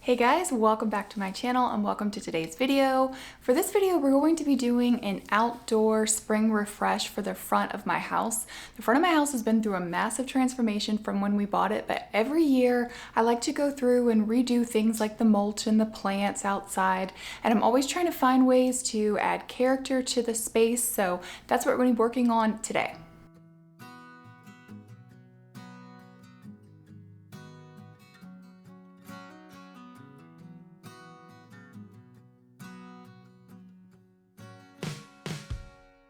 Hey guys, welcome back to my channel and welcome to today's video. For this video, we're going to be doing an outdoor spring refresh for the front of my house. The front of my house has been through a massive transformation from when we bought it, but every year I like to go through and redo things like the mulch and the plants outside, and I'm always trying to find ways to add character to the space, so that's what we're going to be working on today.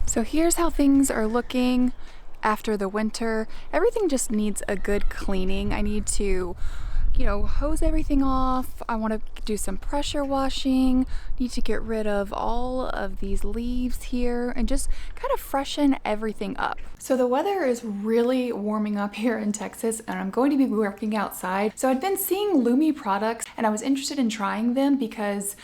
So here's how things are looking after the winter. Everything just needs a good cleaning. I need to, hose everything off. I want to do some pressure washing. Need to get rid of all of these leaves here and just kind of freshen everything up. So the weather is really warming up here in Texas and I'm going to be working outside. So I'd been seeing Lumi products and I was interested in trying them because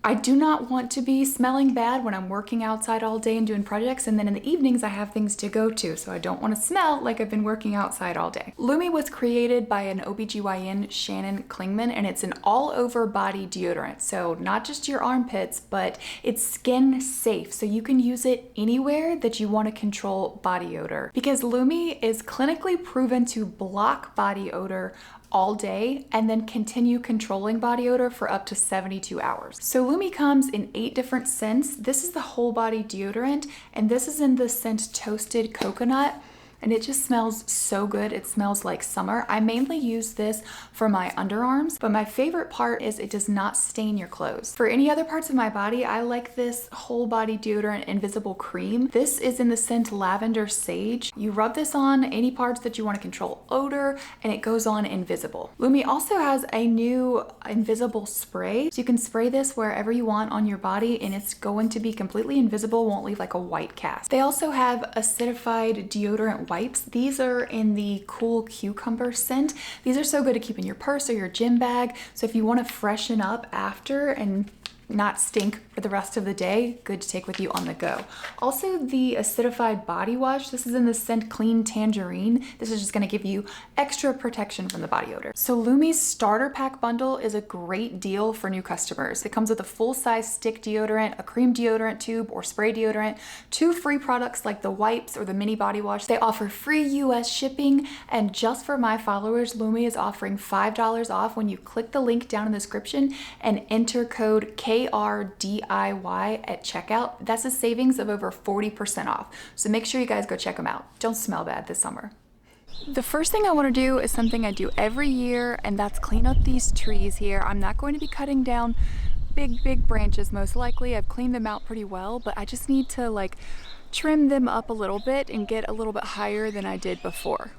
I do not want to be smelling bad when I'm working outside all day and doing projects, and then in the evenings I have things to go to, so I don't want to smell like I've been working outside all day. Lumi was created by an OBGYN, Shannon Klingman, and it's an all-over body deodorant, so not just your armpits, but it's skin safe, so you can use it anywhere that you want to control body odor. Because Lumi is clinically proven to block body odor all day and then continue controlling body odor for up to 72 hours. So Lumi comes in 8 different scents. This is the whole body deodorant and this is in the scent Toasted Coconut. And it just smells so good. It smells like summer. I mainly use this for my underarms, but my favorite part is it does not stain your clothes. For any other parts of my body, I like this whole body deodorant Invisible Cream. This is in the scent Lavender Sage. You rub this on any parts that you want to control odor and it goes on invisible. Lumi also has a new invisible spray. So you can spray this wherever you want on your body and it's going to be completely invisible, won't leave like a white cast. They also have acidified deodorant wipes. These are in the Cool Cucumber scent. These are so good to keep in your purse or your gym bag. So if you want to freshen up after and not stink for the rest of the day, good to take with you on the go. Also the acidified body wash. This is in the scent Clean Tangerine. This is just going to give you extra protection from the body odor. So Lumi's starter pack bundle is a great deal for new customers. It comes with a full-size stick deodorant, a cream deodorant tube or spray deodorant, 2 free products like the wipes or the mini body wash. They offer free US shipping, and just for my followers, Lumi is offering $5 off when you click the link down in the description and enter code KRDIY at checkout. That's a savings of over 40% off. So make sure you guys go check them out. Don't smell bad this summer. The first thing I want to do is something I do every year, and that's clean up these trees here. I'm not going to be cutting down big branches most likely. I've cleaned them out pretty well, but I just need to trim them up a little bit and get a little bit higher than I did before.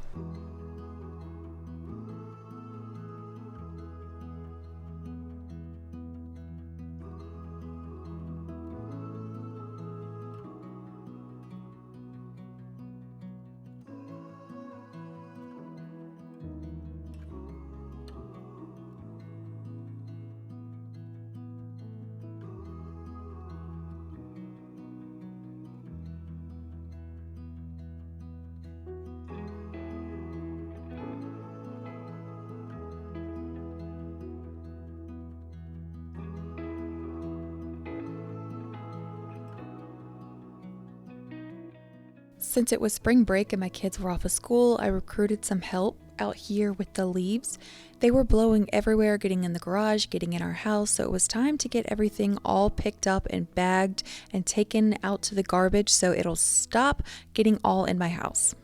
Since it was spring break and my kids were off of school, I recruited some help out here with the leaves. They were blowing everywhere, getting in the garage, getting in our house, so it was time to get everything all picked up and bagged and taken out to the garbage so it'll stop getting all in my house.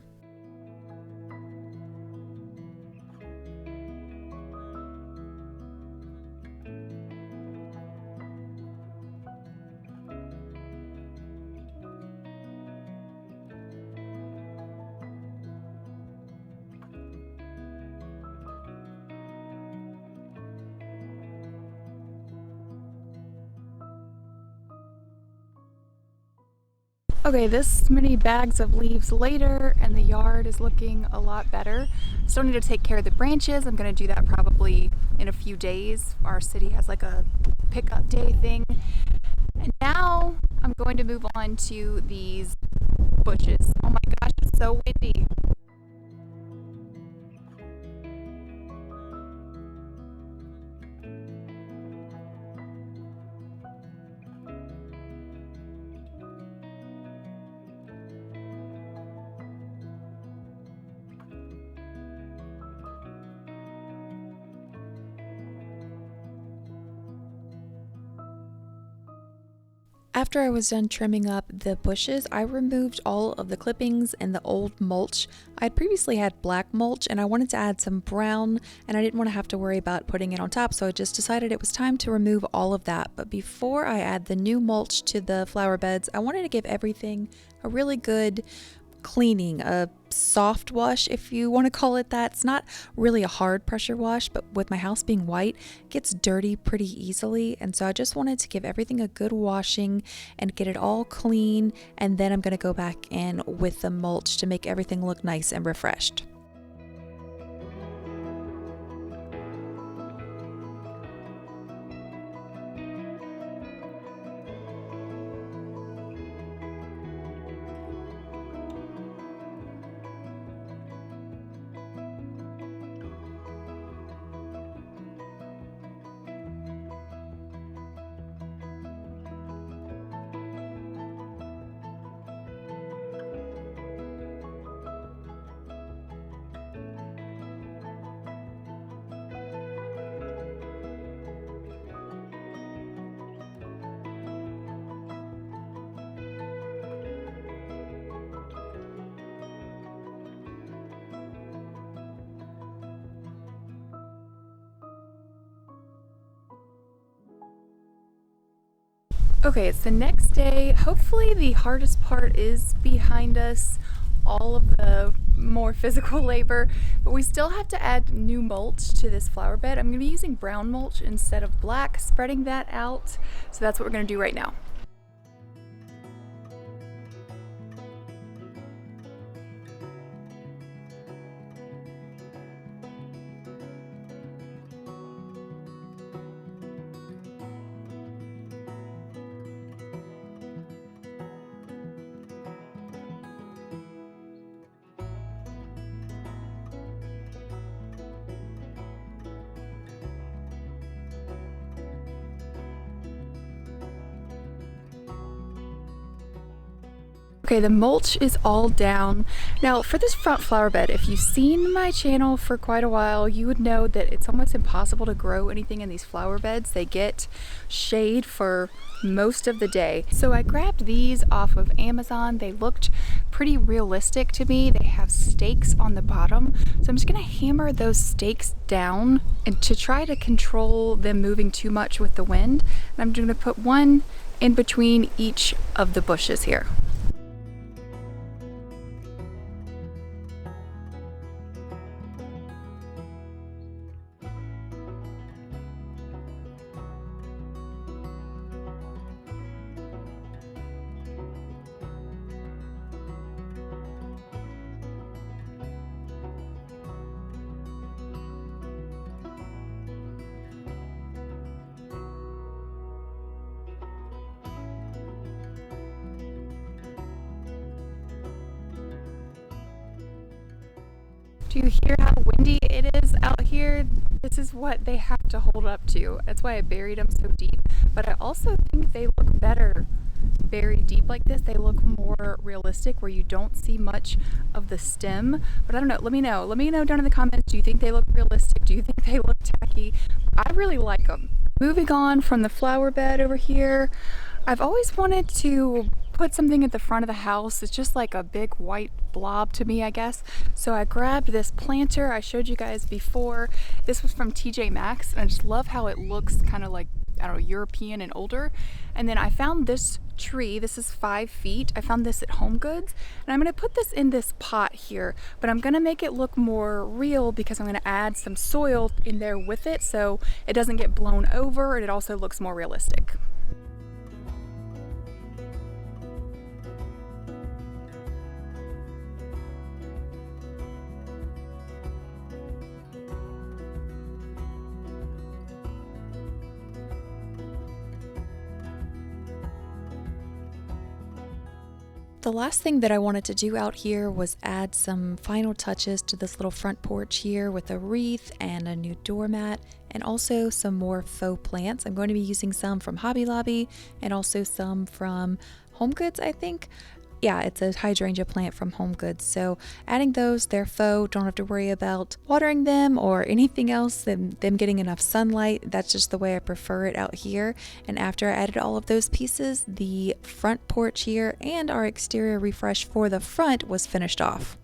Okay, this many bags of leaves later and the yard is looking a lot better. Still need to take care of the branches. I'm gonna do that probably in a few days. Our city has like a pickup day thing. And now I'm going to move on to these bushes. Oh my gosh, it's so windy. After I was done trimming up the bushes, I removed all of the clippings and the old mulch. I had previously had black mulch and I wanted to add some brown, and I didn't want to have to worry about putting it on top, so I just decided it was time to remove all of that. But before I add the new mulch to the flower beds, I wanted to give everything a really good cleaning, a soft wash if you want to call it that. It's not really a hard pressure wash, but with my house being white, it gets dirty pretty easily, and so I just wanted to give everything a good washing and get it all clean, and then I'm going to go back in with the mulch to make everything look nice and refreshed. Okay, it's the next day. Hopefully the hardest part is behind us, all of the more physical labor, but we still have to add new mulch to this flower bed. I'm going to be using brown mulch instead of black, spreading that out. So that's what we're going to do right now. Okay, the mulch is all down. Now for this front flower bed, if you've seen my channel for quite a while, you would know that it's almost impossible to grow anything in these flower beds. They get shade for most of the day. So I grabbed these off of Amazon. They looked pretty realistic to me. They have stakes on the bottom. So I'm just gonna hammer those stakes down and to try to control them moving too much with the wind. And I'm gonna put one in between each of the bushes here. Do you hear how windy it is out here? This is what they have to hold up to. That's why I buried them so deep. But I also think they look better buried deep like this. They look more realistic where you don't see much of the stem. But I don't know. Let me know. Let me know down in the comments. Do you think they look realistic? Do you think they look tacky? I really like them. Moving on from the flower bed over here, I've always wanted to put something at the front of the house. It's just like a big white blob to me, I guess. So I grabbed this planter I showed you guys before. This was from TJ Maxx, and I just love how it looks kind of like, I don't know, European and older. And then I found this tree. This is 5 feet. I found this at Home Goods, and I'm going to put this in this pot here, but I'm going to make it look more real because I'm going to add some soil in there with it so it doesn't get blown over, and it also looks more realistic. The last thing that I wanted to do out here was add some final touches to this little front porch here with a wreath and a new doormat and also some more faux plants. I'm going to be using some from Hobby Lobby and also some from Home Goods, I think. Yeah, it's a hydrangea plant from Home Goods. So adding those, they're faux, don't have to worry about watering them or anything else, them getting enough sunlight. That's just the way I prefer it out here. And after I added all of those pieces, the front porch here and our exterior refresh for the front was finished off.